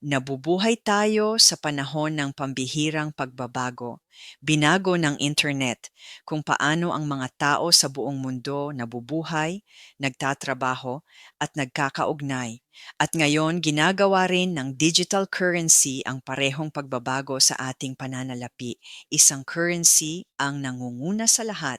Nabubuhay tayo sa panahon ng pambihirang pagbabago. Binago ng internet kung paano ang mga tao sa buong mundo nabubuhay, nagtatrabaho at nagkakaugnay. At ngayon ginagawa rin ng digital currency ang parehong pagbabago sa ating pananalapi. Isang currency ang nangunguna sa lahat,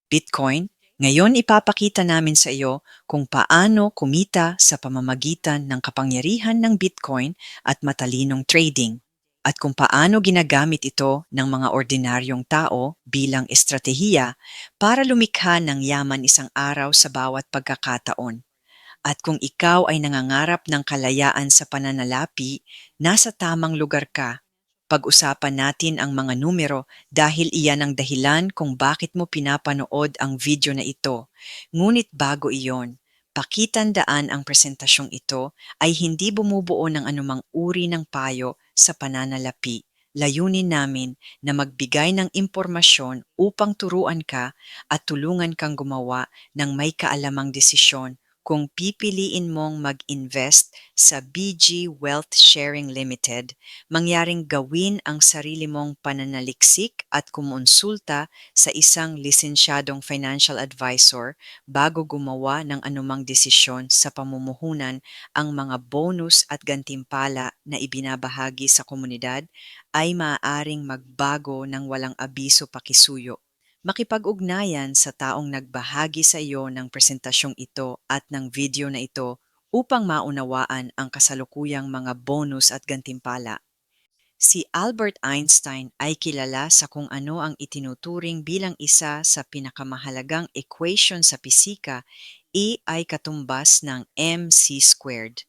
Bitcoin. Ngayon ipapakita namin sa iyo kung paano kumita sa pamamagitan ng kapangyarihan ng Bitcoin at matalinong trading, at kung paano ginagamit ito ng mga ordinaryong tao bilang estratehiya para lumikha ng yaman isang araw sa bawat pagkakataon. At kung ikaw ay nangangarap ng kalayaan sa pananalapi, nasa tamang lugar ka. Pag-usapan natin ang mga numero dahil iyan ang dahilan kung bakit mo pinapanood ang video na ito. Ngunit bago iyon, pakitandaan ang presentasyong ito ay hindi bumubuo ng anumang uri ng payo sa pananalapi. Layunin namin na magbigay ng impormasyon upang turuan ka at tulungan kang gumawa ng may kaalamang desisyon kung pipiliin mong mag-invest sa BG Wealth Sharing Limited. Mangyaring gawin ang sarili mong pananaliksik at kumonsulta sa isang lisensyadong financial advisor bago gumawa ng anumang desisyon sa pamumuhunan. Ang mga bonus at gantimpala na ibinabahagi sa komunidad ay maaaring magbago ng walang abiso pakisuyo. Makipag-ugnayan sa taong nagbahagi sa iyo ng presentasyong ito at ng video na ito upang maunawaan ang kasalukuyang mga bonus at gantimpala. Si Albert Einstein ay kilala sa kung ano ang itinuturing bilang isa sa pinakamahalagang equation sa pisika. E ay katumbas ng mc squared.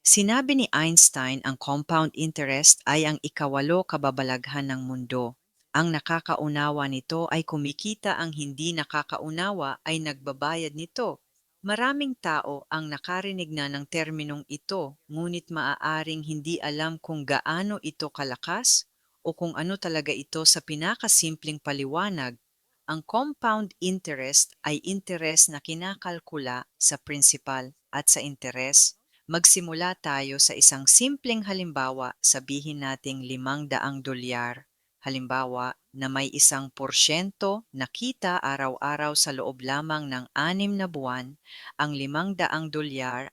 Sinabi ni Einstein ang compound interest ay ang ikawalo kababalaghan ng mundo. Ang nakakaunawa nito ay kumikita, ang hindi nakakaunawa ay nagbabayad nito. Maraming tao ang nakarinig na ng terminong ito, ngunit maaaring hindi alam kung gaano ito kalakas o kung ano talaga ito sa pinakasimpleng paliwanag. Ang compound interest ay interes na kinakalkula sa principal at sa interes. Magsimula tayo sa isang simpleng halimbawa, sabihin nating $500. Halimbawa na may 1% na kita araw-araw sa loob lamang ng 6 na buwan, ang $500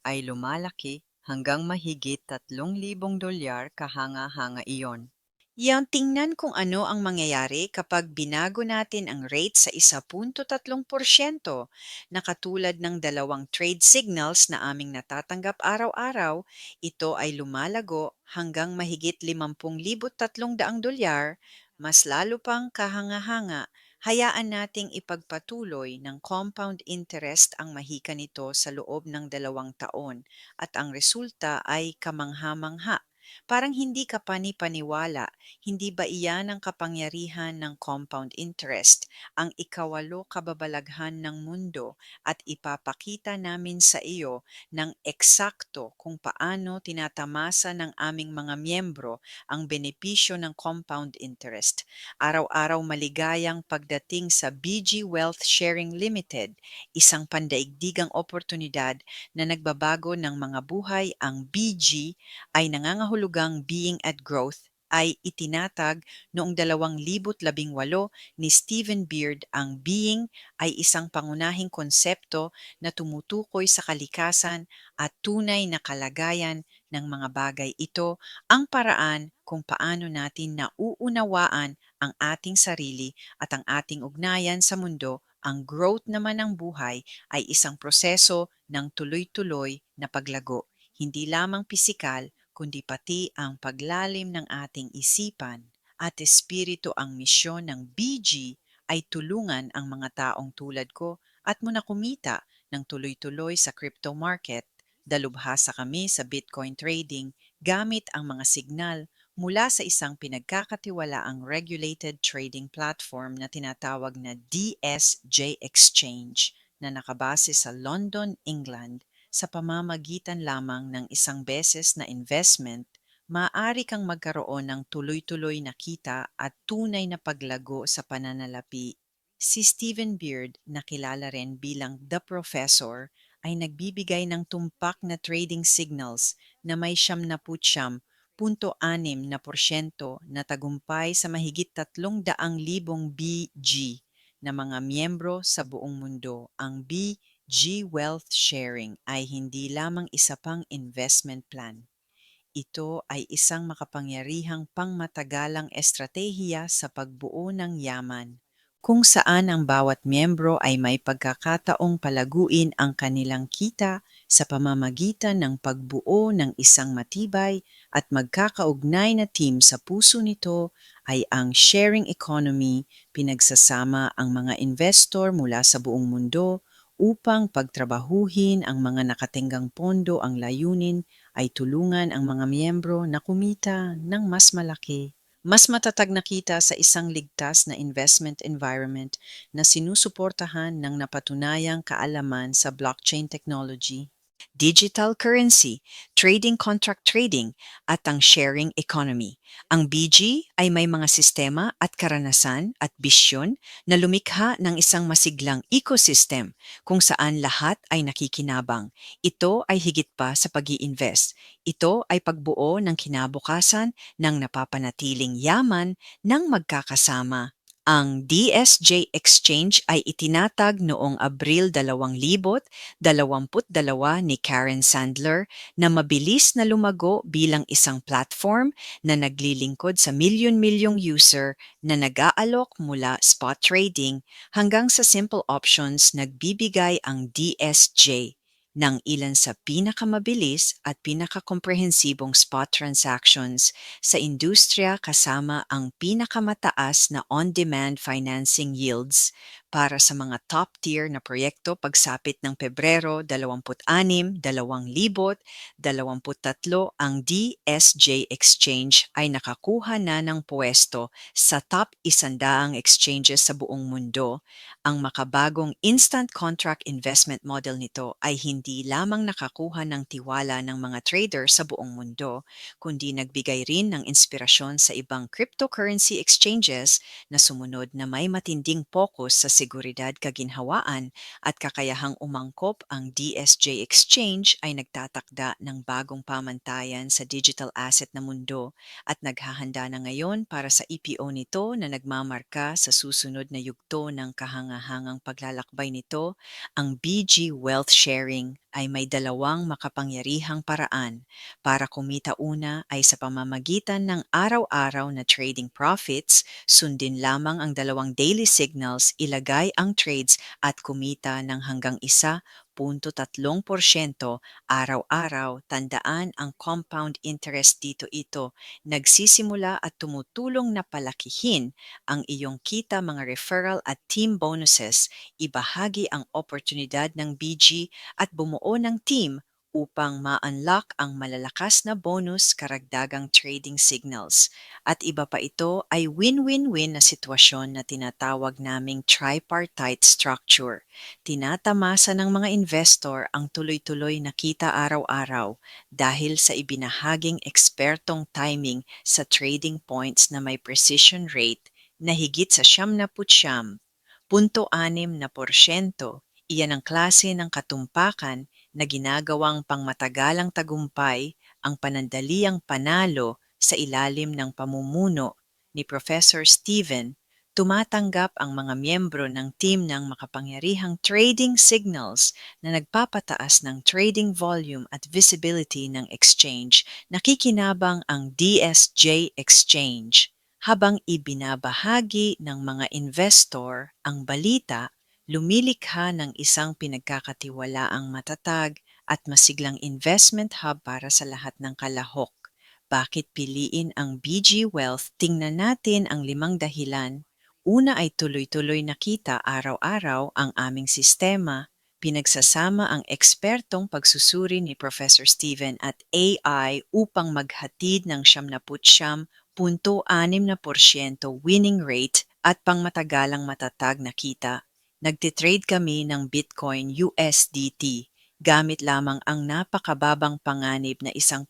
ay lumalaki hanggang mahigit $3,000 kahanga-hanga iyon. Yang tingnan kung ano ang mangyayari kapag binago natin ang rate sa 1.3%, na katulad ng dalawang trade signals na aming natatanggap araw-araw. Ito ay lumalago hanggang mahigit $50,300, mas lalo pang kahanga-hanga. Hayaan nating ipagpatuloy ng compound interest ang mahika nito sa loob ng 2 taon at ang resulta ay kamangha-mangha. Parang hindi ka panipaniwala. Hindi ba iyan ang kapangyarihan ng compound interest, ang ikawalo kababalaghan ng mundo, at ipapakita namin sa iyo ng eksakto kung paano tinatamasa ng aming mga miyembro ang benepisyo ng compound interest. Araw-araw maligayang pagdating sa BG Wealth Sharing Limited, isang pandaigdigang oportunidad na nagbabago ng mga buhay. Ang BG ay nangangahulugang Being at Growth, ay itinatag noong 2018 ni Stephen Beard. Ang being ay isang pangunahing konsepto na tumutukoy sa kalikasan at tunay na kalagayan ng mga bagay. Ito ang paraan kung paano natin nauunawaan ang ating sarili at ang ating ugnayan sa mundo. Ang growth naman ng buhay ay isang proseso ng tuloy-tuloy na paglago, hindi lamang pisikal kundi pati ang paglalim ng ating isipan at espiritu. Ang misyon ng BG ay tulungan ang mga taong tulad ko at muna kumita ng tuloy-tuloy sa crypto market. Dalubhasa kami sa Bitcoin trading gamit ang mga signal mula sa isang pinagkakatiwalaang regulated trading platform na tinatawag na DSJ Exchange, na nakabase sa London, England. Sa pamamagitan lamang ng isang beses na investment, maaari kang magkaroon ng tuloy-tuloy na kita at tunay na paglago sa pananalapi. Si Stephen Beard, na kilala rin bilang The Professor, ay nagbibigay ng tumpak na trading signals na may 79 na tagumpay sa mahigit 300,000 BG na mga miyembro sa buong mundo. Ang BG Wealth Sharing ay hindi lamang isa pang investment plan. Ito ay isang makapangyarihang pangmatagalang estratehiya sa pagbuo ng yaman, kung saan ang bawat miyembro ay may pagkakataong palaguin ang kanilang kita sa pamamagitan ng pagbuo ng isang matibay at magkakaugnay na team. Sa puso nito ay ang sharing economy, pinagsasama ang mga investor mula sa buong mundo upang pagtrabahuhin ang mga nakatenggang pondo. Ang layunin ay tulungan ang mga miyembro na kumita ng mas malaki, mas matatag na kita sa isang ligtas na investment environment na sinusuportahan ng napatunayang kaalaman sa blockchain technology, digital currency, trading contract trading, at ang sharing economy. Ang BG ay may mga sistema at karanasan at bisyon na lumikha ng isang masiglang ecosystem kung saan lahat ay nakikinabang. Ito ay higit pa sa pag-i-invest. Ito ay pagbuo ng kinabukasan ng napapanatiling yaman ng magkakasama. Ang DSJ Exchange ay itinatag noong Abril 2022 ni Karen Sandler na mabilis na lumago bilang isang platform na naglilingkod sa milyon-milyong user na nag-aalok mula spot trading hanggang sa simple options. Nagbibigay ang DSJ ng ilan sa pinakamabilis at pinakakomprehensibong spot transactions sa industriya kasama ang pinakamataas na on-demand financing yields para sa mga top-tier na proyekto. Pagsapit ng Pebrero 26, 2023, ang DSJ Exchange ay nakakuha na ng pwesto sa top 100 exchanges sa buong mundo. Ang makabagong instant contract investment model nito ay hindi lamang nakakuha ng tiwala ng mga trader sa buong mundo, kundi nagbigay rin ng inspirasyon sa ibang cryptocurrency exchanges na sumunod na may matinding focus sa seguridad, kaginhawaan at kakayahang umangkop. Ang DSJ Exchange ay nagtatakda ng bagong pamantayan sa digital asset na mundo at naghahanda na ngayon para sa IPO nito na nagmamarka sa susunod na yugto ng kahangahangang paglalakbay nito. Ang BG Wealth Sharing ay may dalawang makapangyarihang paraan para kumita. Una ay sa pamamagitan ng araw-araw na trading profits. Sundin lamang ang dalawang daily signals, ilagay ang trades at kumita ng hanggang 1.3% araw-araw. Tandaan ang compound interest dito. Ito nagsisimula at tumutulong na palakihin ang iyong kita. Mga referral at team bonuses, ibahagi ang oportunidad ng BG at bumuo ng team upang ma-unlock ang malalakas na bonus, karagdagang trading signals. At iba pa, ito ay win-win-win na sitwasyon na tinatawag naming tripartite structure. Tinatamasa ng mga investor ang tuloy-tuloy na kita araw-araw dahil sa ibinahaging ekspertong timing sa trading points na may precision rate na higit sa 99.6%. Iyan ang klase ng katumpakan na ginagawang pangmatagalang tagumpay ang panandaliang panalo. Sa ilalim ng pamumuno ni Professor Steven, tumatanggap ang mga miyembro ng team ng makapangyarihang trading signals na nagpapataas ng trading volume at visibility ng exchange. Nakikinabang ang DSJ Exchange habang ibinabahagi ng mga investor ang balita. Lumilikha ng isang pinagkakatiwalaang matatag at masiglang investment hub para sa lahat ng kalahok. Bakit piliin ang BG Wealth? Tingnan natin ang 5 dahilan. Una ay tuloy-tuloy na kita araw-araw. Ang aming sistema, pinagsasama ang ekspertong pagsusuri ni Professor Steven at AI upang maghatid ng 99.6% winning rate at pangmatagalang matatag na kita. Nagtitrade kami ng Bitcoin USDT gamit lamang ang napakababang panganib na 1%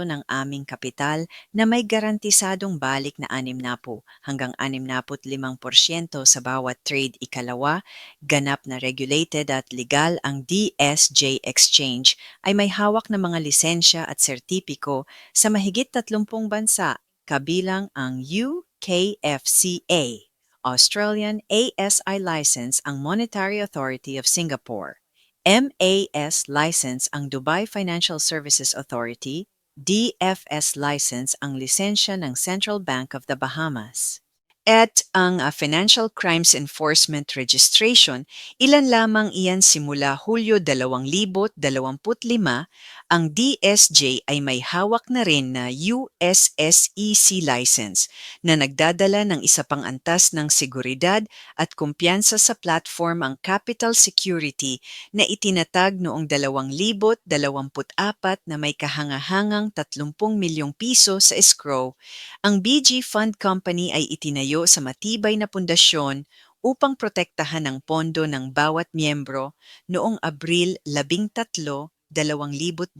ng aming kapital na may garantisadong balik na 60 hanggang 65% sa bawat trade. Ikalawa, ganap na regulated at legal. Ang DSJ Exchange ay may hawak na mga lisensya at sertipiko sa mahigit 30 bansa, kabilang ang UKFCA, Australian ASI license ang Monetary Authority of Singapore, MAS license ang Dubai Financial Services Authority, DFS license ang lisensya ng Central Bank of the Bahamas. At ang Financial Crimes Enforcement Registration, ilan lamang iyan simula Hulyo 2025, ang DSJ ay may hawak na rin na USSEC license na nagdadala ng isa pang antas ng seguridad at kumpiyansa sa platform. Ang Capital Security na itinatag noong 2024 na may kahangahangang 30 milyong piso sa escrow. Ang BG Fund Company ay itinayo sa matibay na pundasyon upang protektahan ang pondo ng bawat miyembro. Noong Abril 13, 2025,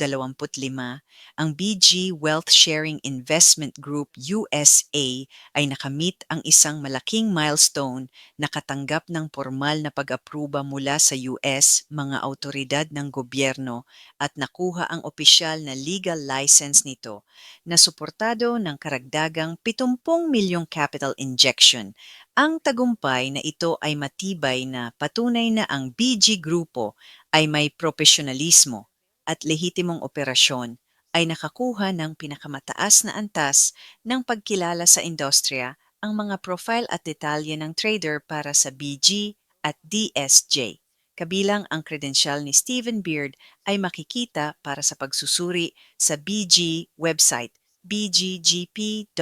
ang BG Wealth Sharing Investment Group USA ay nakamit ang isang malaking milestone, nakatanggap ng formal na pag-apruba mula sa US mga autoridad ng gobyerno at nakuha ang opisyal na legal license nito na suportado ng karagdagang 70 milyong capital injection. Ang tagumpay na ito ay matibay na patunay na ang BG Grupo ay may profesionalismo at lehitimong operasyon, ay nakakuha ng pinakamataas na antas ng pagkilala sa industriya. Ang mga profile at detalye ng trader para sa BG at DSJ, kabilang ang kredensyal ni Stephen Beard, ay makikita para sa pagsusuri sa BG website bggp.vip.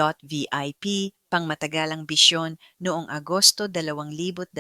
Pangmatagalang bisyon, noong Agosto 2022,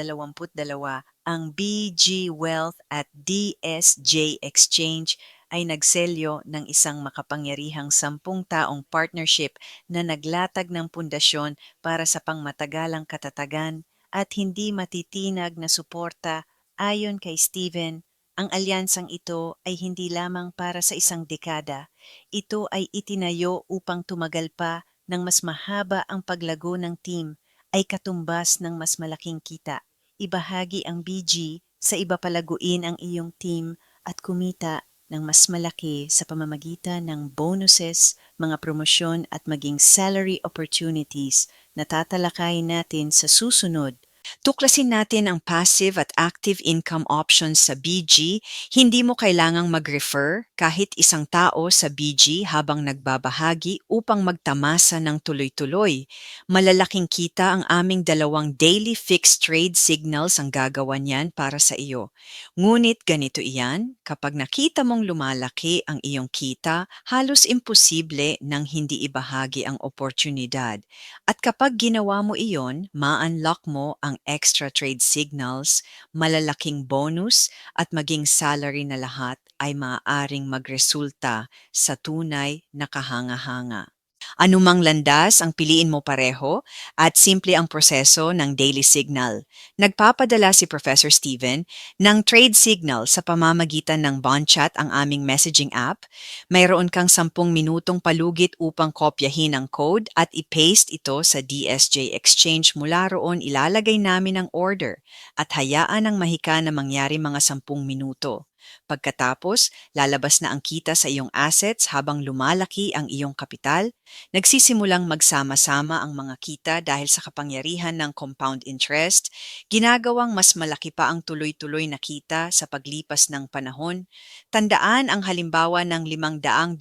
ang BG Wealth at DSJ Exchange ay nagselyo ng isang makapangyarihang 10 taong partnership na naglatag ng pundasyon para sa pangmatagalang katatagan at hindi matitinag na suporta. Ayon kay Steven, ang alyansang ito ay hindi lamang para sa isang dekada. Ito ay itinayo upang tumagal pa ng mas mahaba. Ang paglago ng team ay katumbas ng mas malaking kita. Ibahagi ang BG sa iba, palaguin ang iyong team at kumita ng mas malaki sa pamamagitan ng bonuses, mga promosyon at maging salary opportunities na tatalakayin natin sa susunod. Tuklasin natin ang passive at active income options sa BG. Hindi mo kailangang mag-refer kahit isang tao sa BG habang nagbabahagi upang magtamasa ng tuloy-tuloy. Malalaking kita ang aming 2 daily fixed trade signals ang gagawa niyan para sa iyo. Ngunit ganito iyan, kapag nakita mong lumalaki ang iyong kita, halos imposible nang hindi ibahagi ang oportunidad. At kapag ginawa mo iyon, ma-unlock mo ang extra trade signals, malalaking bonus at maging salary na lahat ay maaaring magresulta sa tunay na kahanga-hanga. Anumang landas ang piliin mo pareho at simple ang proseso ng daily signal. Nagpapadala si Professor Steven ng trade signal sa pamamagitan ng BondChat, ang aming messaging app. Mayroon kang 10 minutong palugit upang kopyahin ang code at i-paste ito sa DSJ Exchange. Mula roon ilalagay namin ang order at hayaan ang mahika na mangyari mga 10 minuto. Pagkatapos, lalabas na ang kita sa iyong assets habang lumalaki ang iyong kapital. Nagsisimulang magsama-sama ang mga kita dahil sa kapangyarihan ng compound interest, ginagawang mas malaki pa ang tuloy-tuloy na kita sa paglipas ng panahon. Tandaan ang halimbawa ng $500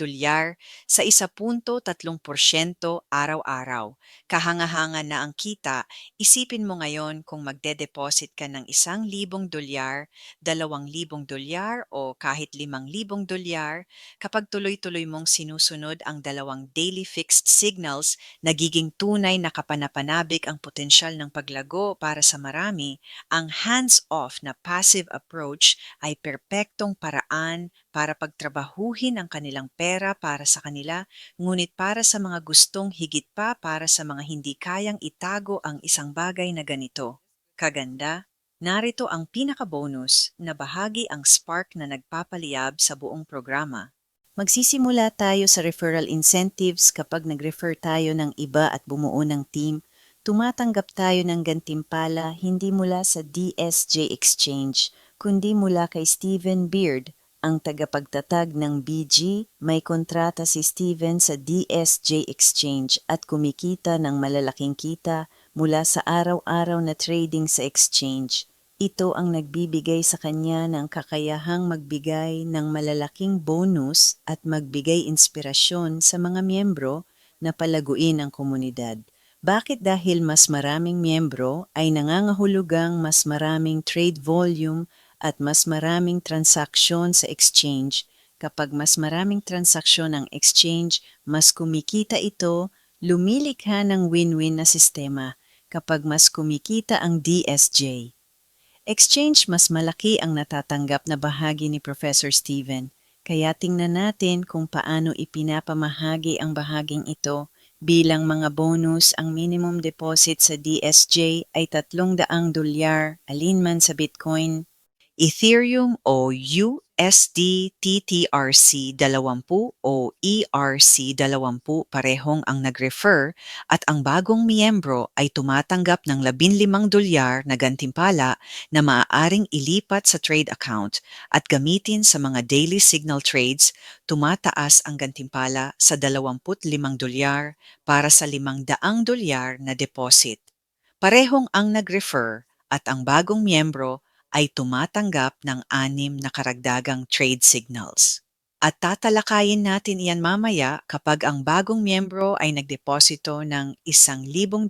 sa 1.3% araw-araw. Kahanga-hanga na ang kita. Isipin mo ngayon kung magde-deposit ka ng $1,000, $2,000 o kahit $5,000. Kapag tuloy-tuloy mong sinusunod ang 2 daily fixed signals, nagiging tunay na kapanapanabik ang potensyal ng paglago para sa marami. Ang hands-off na passive approach ay perpektong paraan para pagtrabahuhin ang kanilang pera para sa kanila, ngunit para sa mga gustong higit pa, para sa mga hindi kayang itago ang isang bagay na ganito kaganda, Narito ang pinaka-bonus na bahagi ang spark na nagpapaliyab sa buong programa. Magsisimula tayo sa referral incentives kapag nag-refer tayo ng iba at bumuo ng team. Tumatanggap tayo ng gantimpala hindi mula sa DSJ Exchange, kundi mula kay Steven Beard, ang tagapagtatag ng BG. May kontrata si Steven sa DSJ Exchange at kumikita ng malalaking kita mula sa araw-araw na trading sa exchange. Ito ang nagbibigay sa kanya ng kakayahang magbigay ng malalaking bonus at magbigay inspirasyon sa mga miyembro na palaguin ang komunidad. Bakit? Dahil mas maraming miyembro ay nangangahulugang mas maraming trade volume at mas maraming transaksyon sa exchange. Kapag mas maraming transaksyon ang exchange, mas kumikita ito, lumilikha ng win-win na sistema. Kapag mas kumikita ang DSJ Exchange, mas malaki ang natatanggap na bahagi ni Professor Steven, kaya tingnan natin kung paano ipinapamahagi ang bahaging ito. Bilang mga bonus, ang minimum deposit sa DSJ ay $300 alinman sa Bitcoin, Ethereum o USD TTRC 20 o ERC 20 parehong ang nag-refer at ang bagong miyembro ay tumatanggap ng $15 na gantimpala na maaaring ilipat sa trade account at gamitin sa mga daily signal trades. Tumataas ang gantimpala sa $25 para sa $500 na deposit. Parehong ang nag-refer at ang bagong miyembro ay tumatanggap ng 6 na karagdagang trade signals. At tatalakayin natin iyan mamaya. Kapag ang bagong miyembro ay nagdeposito ng $1,000,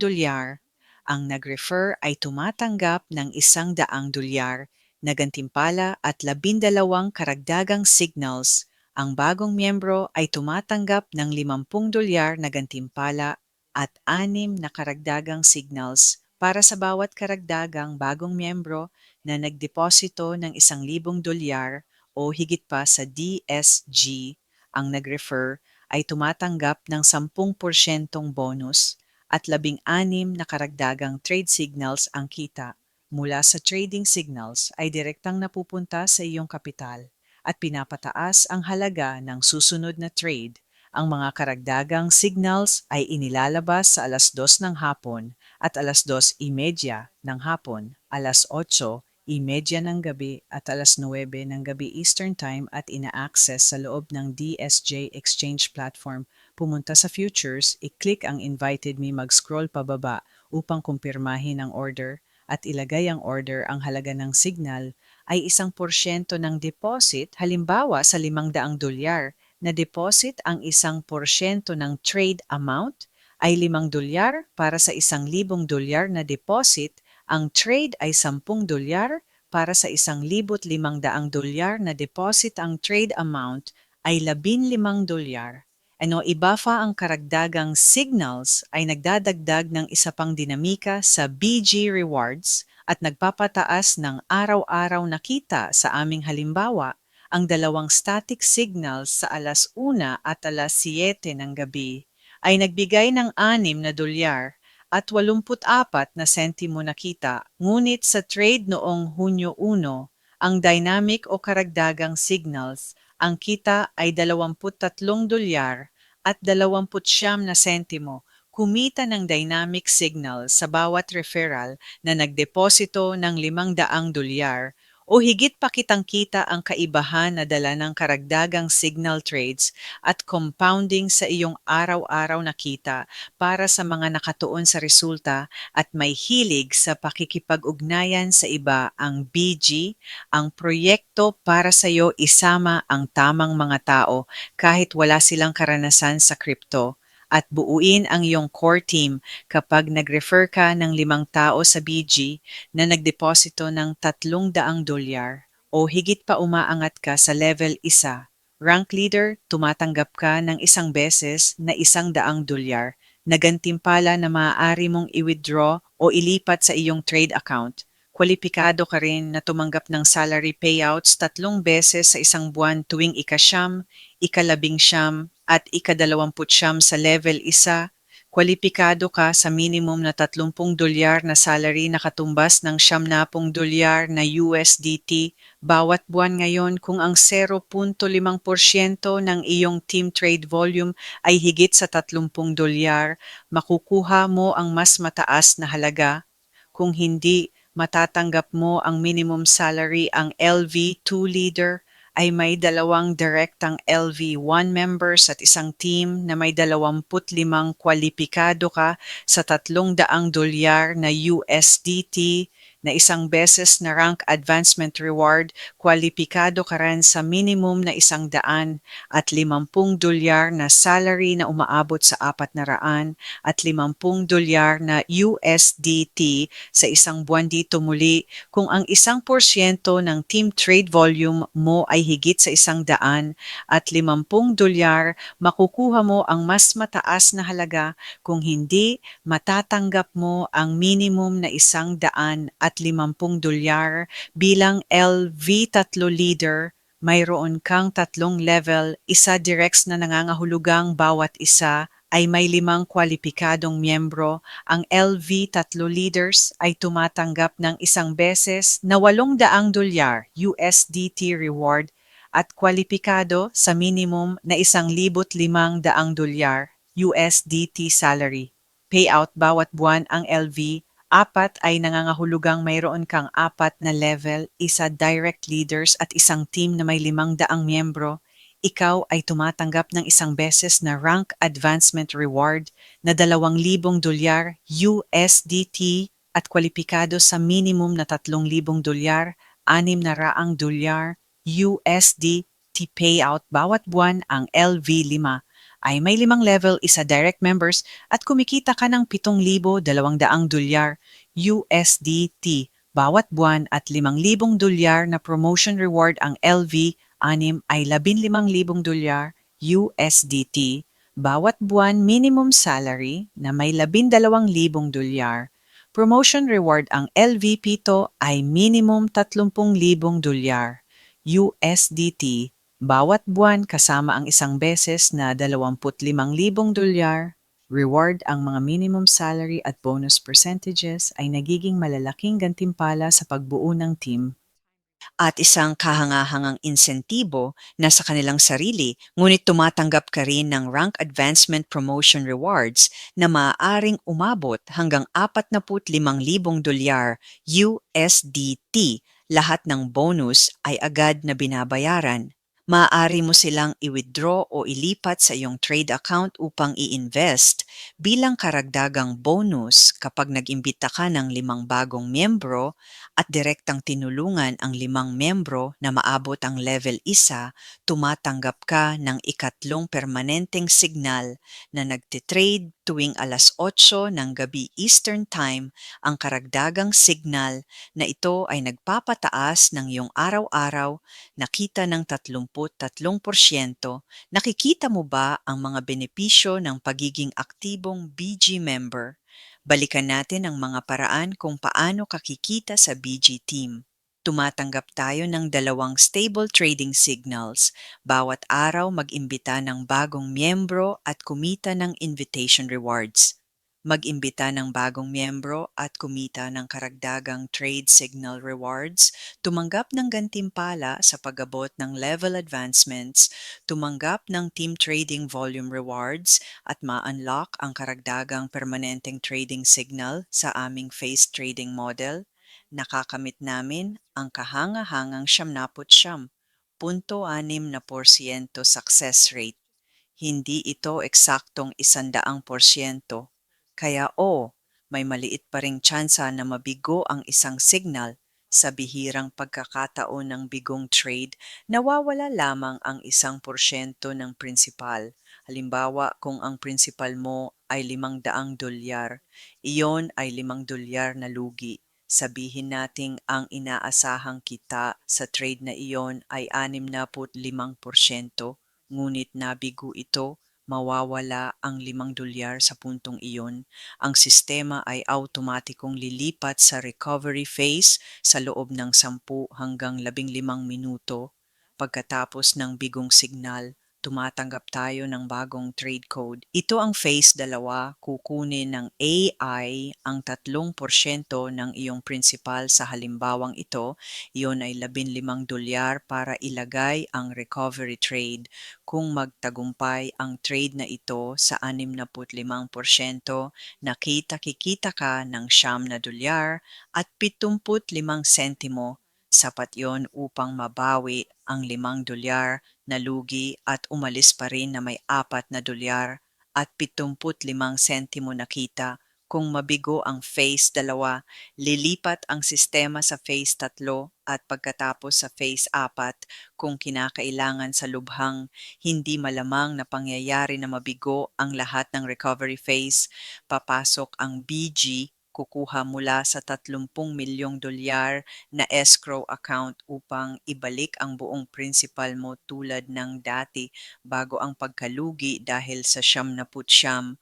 ang nag-refer ay tumatanggap ng $100 na gantimpala at 12 karagdagang signals. Ang bagong miyembro ay tumatanggap ng $50 na gantimpala at 6 na karagdagang signals para sa bawat karagdagang bagong miyembro na nagdeposito ng $1,000 o higit pa sa DSG. Ang nag-refer ay tumatanggap ng 10% bonus at 16 na karagdagang trade signals. Ang kita mula sa trading signals ay direktang napupunta sa iyong kapital at pinapataas ang halaga ng susunod na trade. Ang mga karagdagang signals ay inilalabas sa 2:00 ng hapon at 2:30 ng hapon, 8:30 ng gabi at 9:00 ng gabi Eastern Time at ina-access sa loob ng DSJ Exchange Platform. Pumunta sa Futures, i-click ang Invited Me, mag-scroll pababa upang kumpirmahin ang order at ilagay ang order. Ang halaga ng signal ay 1% ng deposit. Halimbawa sa $500 na deposit, ang 1% ng trade amount ay $5 para sa $1,000 na deposit. Ang trade ay $10 para sa $1,500 na deposit. Ang trade amount ay $15. Iba pa, ang karagdagang signals ay nagdadagdag ng isa pang dinamika sa BG Rewards at nagpapataas ng araw-araw na kita. Sa aming halimbawa, ang 2 static signals sa 1:00 at 7:00 ng gabi ay nagbigay ng $6 at 84 na sentimo na kita. Ngunit sa trade noong Hunyo 1, ang dynamic o karagdagang signals, ang kita ay $23 at 29 na sentimo. Kumita ng dynamic signal sa bawat referral na nagdeposito ng $500 o higit pa. Kitang-kita ang kaibahan na dala ng karagdagang signal trades at compounding sa iyong araw-araw na kita. Para sa mga nakatuon sa resulta at may hilig sa pakikipag-ugnayan sa iba, ang BG, ang proyekto para sa iyo. Isama ang tamang mga tao kahit wala silang karanasan sa crypto at buuin ang iyong core team. Kapag nag-refer ka ng 5 tao sa BG na nagdeposito ng $300 o higit pa, umaangat ka sa level 1. Rank leader, tumatanggap ka ng isang beses na $100 na gantimpala na maaari mong i-withdraw o ilipat sa iyong trade account. Kwalipikado ka rin na tumanggap ng salary payouts 3 beses sa isang buwan tuwing ika-9, ika-11 at ika-20 sa level 1. Kwalipikado ka sa minimum na $30 na salary na katumbas ng $70 na USDT bawat buwan ngayon kung ang 0.5% ng iyong team trade volume ay higit sa $30, makukuha mo ang mas mataas na halaga. Kung hindi, matatanggap mo ang minimum salary. Ang LV2 leader ay may dalawang direktang LV1 members at isang team na may 25 kwalipikado ka sa $300 na USDT na isang beses na rank advancement reward, kwalipikado ka rin sa minimum na $150 na salary na umaabot sa $450 na USDT sa isang buwan. Dito muli, kung ang 1% ng team trade volume mo ay higit sa $150, makukuha mo ang mas mataas na halaga. Kung hindi, matatanggap mo ang minimum na $150 bilang LV3 leader. Mayroon kang 3 level, isa directs na nangangahulugang bawat isa ay may 5 kwalipikadong miyembro. Ang LV3 leaders ay tumatanggap ng isang beses na $800 USDT reward at kwalipikado sa minimum na $1,500 USDT salary. Payout bawat buwan. Ang LV4 ay nangangahulugang mayroon kang 4 na level, isa direct leaders at isang team na may 500 miyembro. Ikaw ay tumatanggap ng isang beses na rank advancement reward na $2,000 USDT at kwalipikado sa minimum na $3,000, $600 USDT payout bawat buwan. Ang LV5 ay may 5 level, isa direct members at kumikita ka ng $7,200 USDT bawat buwan at $5,000 na promotion reward. Ang LV6 ay $15,000 USDT bawat buwan, minimum salary na may $12,000. Promotion reward. Ang LV7 ay minimum $30,000 USDT bawat buwan kasama ang isang beses na $25,000 reward. Ang mga minimum salary at bonus percentages ay nagiging malalaking gantimpala sa pagbuo ng team at isang kahangahangang insentibo na sa kanilang sarili, ngunit tumatanggap ka rin ng rank advancement promotion rewards na maaaring umabot hanggang $45,000 USDT. Lahat ng bonus ay agad na binabayaran. Maaari mo silang i-withdraw o ilipat sa iyong trade account upang i-invest bilang karagdagang bonus kapag nag-imbita ka ng 5 bagong miyembro at direktang tinulungan ang 5 miyembro na maabot ang level 1, tumatanggap ka ng ikatlong permanenteng signal na nagtitrade tuwing 8:00 ng gabi Eastern Time. Ang karagdagang signal na ito ay nagpapataas ng iyong araw-araw na kita ng 33%. Nakikita mo ba ang mga benepisyo ng pagiging aktibong BG member? Balikan natin ang mga paraan kung paano kakikita sa BG team. Tumatanggap tayo ng 2 stable trading signals. Bawat araw mag-imbita ng bagong miyembro at kumita ng invitation rewards. Mag-imbita ng bagong miyembro at kumita ng karagdagang trade signal rewards, tumanggap ng gantimpala sa pag-abot ng level advancements, tumanggap ng team trading volume rewards at ma-unlock ang karagdagang permanenteng trading signal sa aming phase trading model. Nakakamit namin ang kahangahangang 69.6% success rate. Hindi ito eksaktong 100%. Kaya may maliit pa ring tsansa na mabigo ang isang signal. Sa bihirang pagkakataon ng bigong trade, nawawala lamang ang 1% ng prinsipal. Halimbawa, kung ang prinsipal mo ay $500, iyon ay $5 na lugi. Sabihin nating ang inaasahang kita sa trade na iyon ay 65%, ngunit nabigo ito, mawawala ang $5 sa puntong iyon. Ang sistema ay automatikong lilipat sa recovery phase sa loob ng 10 hanggang 15 minuto pagkatapos ng bigong signal. tumatanggap tayo ng bagong trade code. Ito ang phase 2, kukunin ng AI ang 3% ng iyong principal sa halimbawang ito. Iyon ay $15 para ilagay ang recovery trade. Kung magtagumpay ang trade na ito sa 65%, kikita ka ng $9 at 75 sentimo. Sapat yon upang mabawi ang $5 na lugi at umalis pa rin na may $4 at 75 sentimo na kita. Kung mabigo ang phase 2, lilipat ang sistema sa phase 3 at pagkatapos sa phase 4, kung kinakailangan sa lubhang hindi malamang na pangyayari na mabigo ang lahat ng recovery phase, papasok ang BG, kukuha mula sa $30 milyong na escrow account upang ibalik ang buong principal mo tulad ng dati bago ang pagkalugi dahil sa 79.6%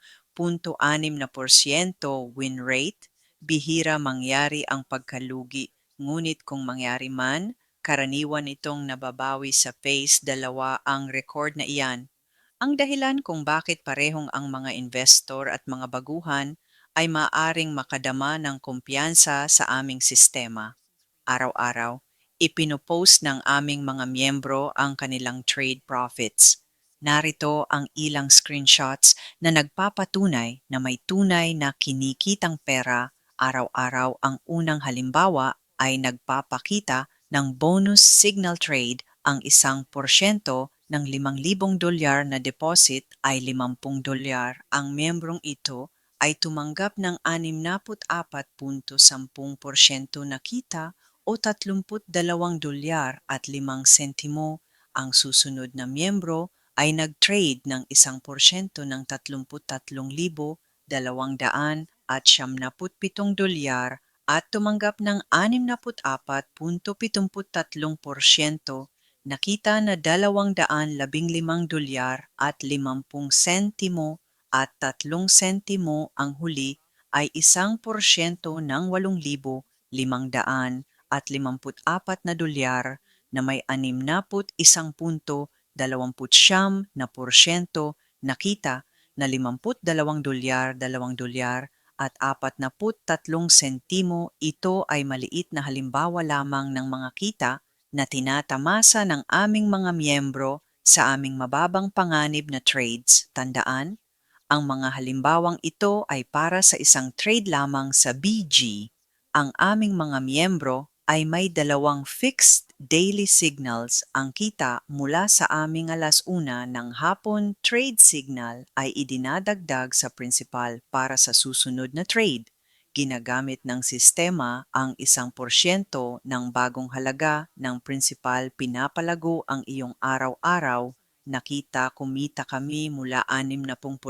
win rate. Bihira mangyari ang pagkalugi, ngunit kung mangyari man, karaniwan itong nababawi sa phase 2 ang record na iyan. Ang dahilan kung bakit parehong ang mga investor at mga baguhan ay maaring makadama ng kumpiyansa sa aming sistema. Araw-araw, ipinopost ng aming mga miyembro ang kanilang trade profits. Narito ang ilang screenshots na nagpapatunay na may tunay na kinikitang pera araw-araw. Ang unang halimbawa ay nagpapakita ng bonus signal trade. Ang $1 ng $5,000 na deposit ay $50. Ang miyembrong ito ay tumanggap ng 64.10% na kita o $32 at 5 sentimo. Ang susunod na miyembro ay nag-trade ng 1% ng $33,207 at tumanggap ng 64.73%. Nakita na $215 at 50 sentimo at 3 sentimo. Ang huli ay 1% ng $8,500 at 54 na dolyar na may 61.29% nakita na $52 at 43 sentimo. Ito ay maliit na halimbawa lamang ng mga kita na tinatamasa ng aming mga miyembro sa aming mababang panganib na trades. Tandaan, ang mga halimbawang ito ay para sa isang trade lamang sa BG. Ang aming mga miyembro ay may 2 fixed daily signals. Ang kita mula sa aming 1:00 ng hapon trade signal ay idinadagdag sa principal para sa susunod na trade. Ginagamit ng sistema ang 1% ng bagong halaga ng principal. Pinapalago ang iyong araw-araw nakita. Kumita kami mula 60%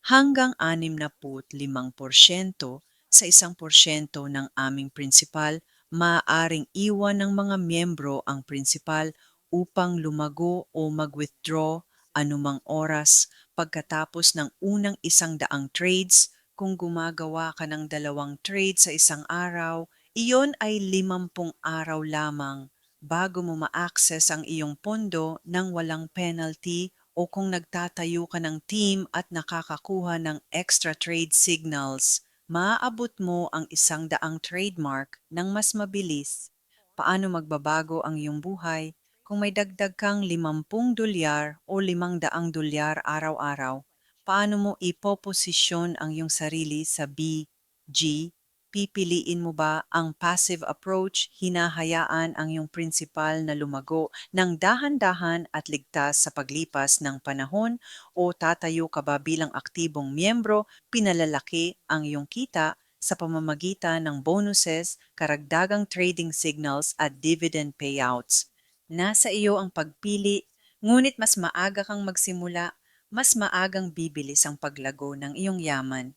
hanggang 65% sa 1% ng aming principal. Maaaring iwan ng mga miyembro ang principal upang lumago o mag-withdraw anumang oras pagkatapos ng unang 100 trades. Kung gumagawa ka ng 2 trades sa isang araw, iyon ay 50 araw lamang bago mo ma-access ang iyong pondo ng walang penalty. O kung nagtatayo ka ng team at nakakakuha ng extra trade signals, maaabot mo ang 100 trademark ng mas mabilis. Paano magbabago ang iyong buhay kung may dagdag kang $50 o $500 araw-araw? Paano mo ipoposisyon ang iyong sarili sa BG? Pipiliin mo ba ang passive approach, hinahayaan ang iyong principal na lumago ng dahan-dahan at ligtas sa paglipas ng panahon, o tatayo ka ba bilang aktibong miyembro, pinalalaki ang iyong kita sa pamamagitan ng bonuses, karagdagang trading signals at dividend payouts? Nasa iyo ang pagpili, ngunit mas maaga kang magsimula, mas maagang bibilis ang paglago ng iyong yaman.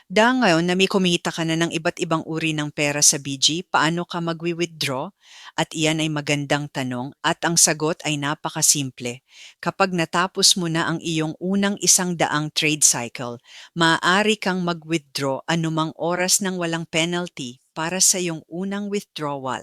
Ngayon na may kumita ka na ng iba't ibang uri ng pera sa BG, paano ka magwi-withdraw? At iyan ay magandang tanong at ang sagot ay napakasimple. Kapag natapos mo na ang iyong unang 100 trade cycle, maaari kang mag-withdraw anumang oras ng walang penalty para sa iyong unang withdrawal.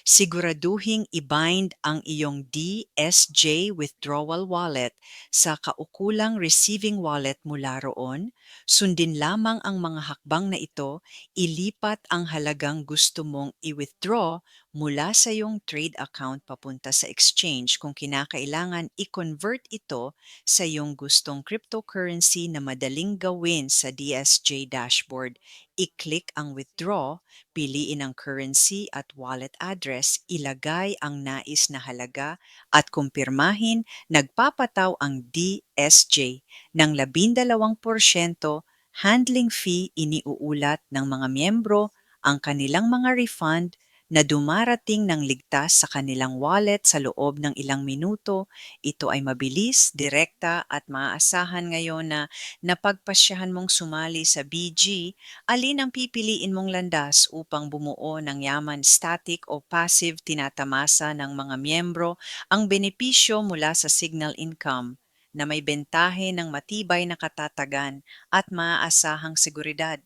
Siguraduhing i-bind ang iyong DSJ withdrawal wallet sa kaukulang receiving wallet mula roon. Sundin lamang ang mga hakbang na ito, ilipat ang halagang gusto mong i-withdraw mula sa iyong trade account papunta sa exchange kung kinakailangan i-convert ito sa iyong gustong cryptocurrency na madaling gawin sa DSJ dashboard. I-click ang withdraw, piliin ang currency at wallet address, ilagay ang nais na halaga at kumpirmahin, nagpapataw ang DSJ ng 12% handling fee. Iniuulat ng mga miyembro ang kanilang mga refund na dumarating ng ligtas sa kanilang wallet sa loob ng ilang minuto. Ito ay mabilis, direkta at maaasahan. Ngayon na napagpasyahan mong sumali sa BG, alin ang pipiliin mong landas upang bumuo ng yaman, static o passive? Tinatamasa ng mga miyembro ang benepisyo mula sa signal income na may bentahe ng matibay na katatagan at maaasahang seguridad.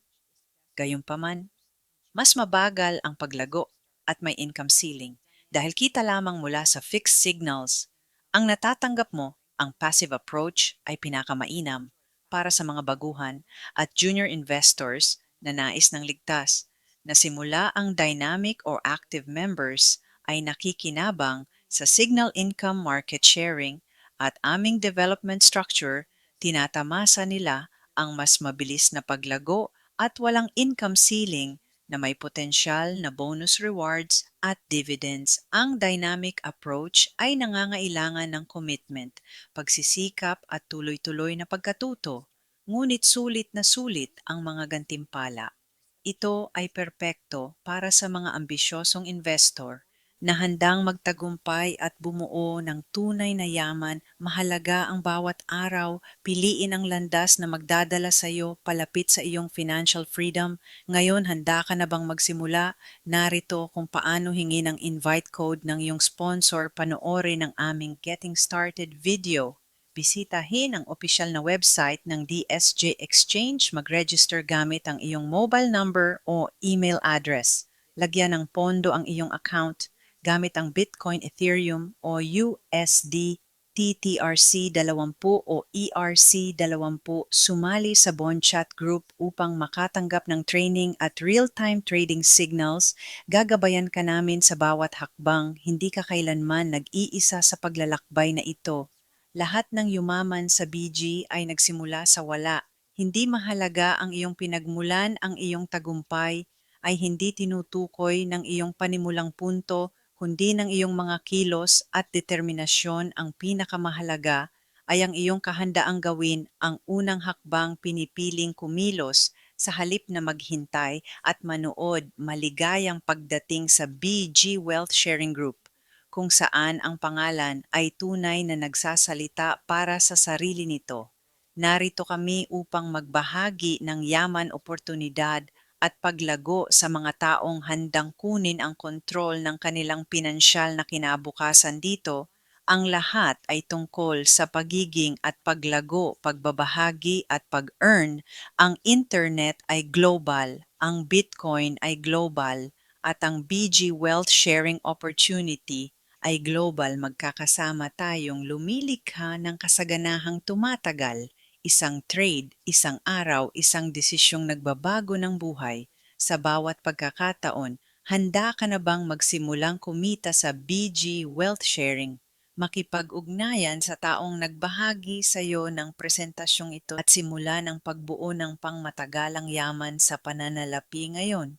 Gayunpaman, mas mabagal ang paglago at may income ceiling dahil kita lamang mula sa fixed signals. Ang natatanggap mo, ang passive approach, ay pinakamainam para sa mga baguhan at junior investors na nais ng ligtas na simula. Ang dynamic or active members ay nakikinabang sa signal income market sharing at aming development structure. Tinatamasa nila ang mas mabilis na paglago at walang income ceiling na may potensyal na bonus rewards at dividends. Ang dynamic approach ay nangangailangan ng commitment, pagsisikap at tuloy-tuloy na pagkatuto, ngunit sulit na sulit ang mga gantimpala. Ito ay perpekto para sa mga ambisyosong investor na handang magtagumpay at bumuo ng tunay na yaman. Mahalaga ang bawat araw, piliin ang landas na magdadala sa iyo palapit sa iyong financial freedom. Ngayon, handa ka na bang magsimula? Narito kung paano hingi ng invite code ng iyong sponsor. Panoorin ang aming Getting Started video. Bisitahin ang opisyal na website ng DSJ Exchange, mag-register gamit ang iyong mobile number o email address. Lagyan ng pondo ang iyong account gamit ang Bitcoin, Ethereum o USD, TTRC20 o ERC20. Sumali sa Bond Chat Group upang makatanggap ng training at real-time trading signals. Gagabayan ka namin sa bawat hakbang. Hindi ka kailanman nag-iisa sa paglalakbay na ito. Lahat ng yumaman sa BG ay nagsimula sa wala. Hindi mahalaga ang iyong pinagmulan, ang iyong tagumpay ay hindi tinutukoy ng iyong panimulang punto, kundi ng iyong mga kilos at determinasyon. Ang pinakamahalaga ay ang iyong kahandaang gawin ang unang hakbang, pinipiling kumilos sa halip na maghintay at manood. Maligayang pagdating sa BG Wealth Sharing Group, kung saan ang pangalan ay tunay na nagsasalita para sa sarili nito. Narito kami upang magbahagi ng yaman, oportunidad at paglago sa mga taong handang kunin ang kontrol ng kanilang pinansyal na kinabukasan. Dito, ang lahat ay tungkol sa pagiging at paglago, pagbabahagi at pag-earn. Ang internet ay global, ang Bitcoin ay global, at ang BG Wealth Sharing Opportunity ay global. Magkakasama tayong lumilikha ng kasaganahang tumatagal. Isang trade, isang araw, isang desisyong nagbabago ng buhay. Sa bawat pagkakataon, handa ka na bang magsimulang kumita sa BG Wealth Sharing? Makipag-ugnayan sa taong nagbahagi sa iyo ng presentasyong ito at simula ng pagbuo ng pangmatagalang yaman sa pananalapi ngayon.